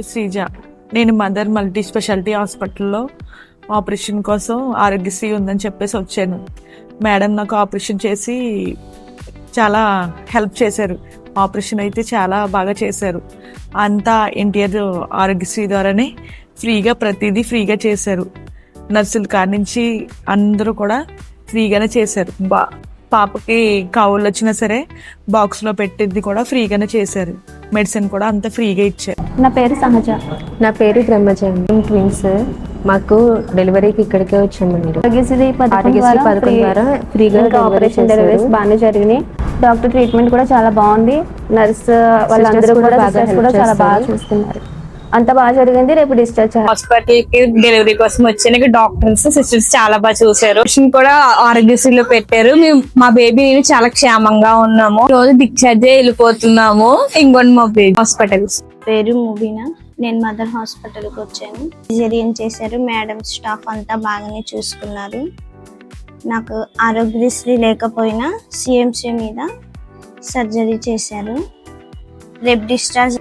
శ్రీజ. నేను mother multi speciality హాస్పిటల్లో operation కోసం ఆరోగ్యశ్రీ ఉందని చెప్పేసి వచ్చాను. మేడం నాకు ఆపరేషన్ చేసి చాలా హెల్ప్ చేశారు. ఆపరేషన్ అయితే చాలా బాగా చేశారు. అంతా ఎన్టీఆర్ ఆరోగ్యశ్రీ ద్వారానే ఫ్రీగా ప్రతిదీ ఫ్రీగా చేశారు. నర్సుల కాడి నుంచి అందరూ కూడా ఫ్రీగానే చేశారు. పాపకి కావులు వచ్చినా సరే బాక్స్లో పెట్టింది కూడా ఫ్రీగానే చేశారు. మెడిసిన్ కూడా అంత ఫ్రీగా ఇచ్చారు. నా పేరు సహజ. నా పేరు బ్రహ్మచారి. ట్విన్స్. మాకు డెలివరీకి ఇక్కడికే వచ్చామండి. ఆరోగ్యశ్రీ పథకం ద్వారా ఫ్రీగా ఆపరేషన్ డెలివరీస్ బాగానే జరిగినాయి. డాక్టర్ ట్రీట్మెంట్ కూడా చాలా బాగుంది. నర్స్ వాళ్ళందరూ కూడా చాలా బాగా చూస్తున్నారు. అంత బాగా జరిగింది. రేపు డిశ్చార్జ్ హాస్పిటల్ కి డెలివరీ కోసం వచ్చాక డాక్టర్స్ సిస్టర్స్ చాలా బాగా చూసారు. కూడా ఆరోగ్యశ్రీలో పెట్టారు. మేము మా బేబీ చాలా క్షేమంగా ఉన్నాము. రోజు డిశ్చార్జ్ వెళ్ళిపోతున్నాము. ఇంకోటి మా బేబీ హాస్పిటల్స్. పేరు ముబీనా. నేను మదర్ హాస్పిటల్కి వచ్చాను. సిజేరియన్ చేశారు. మేడం స్టాఫ్ అంతా బాగానే చూసుకున్నారు. నాకు ఆరోగ్యశ్రీ లేకపోయినా సిఎంసి మీద సర్జరీ చేశారు. రేపు డిశ్చార్జ్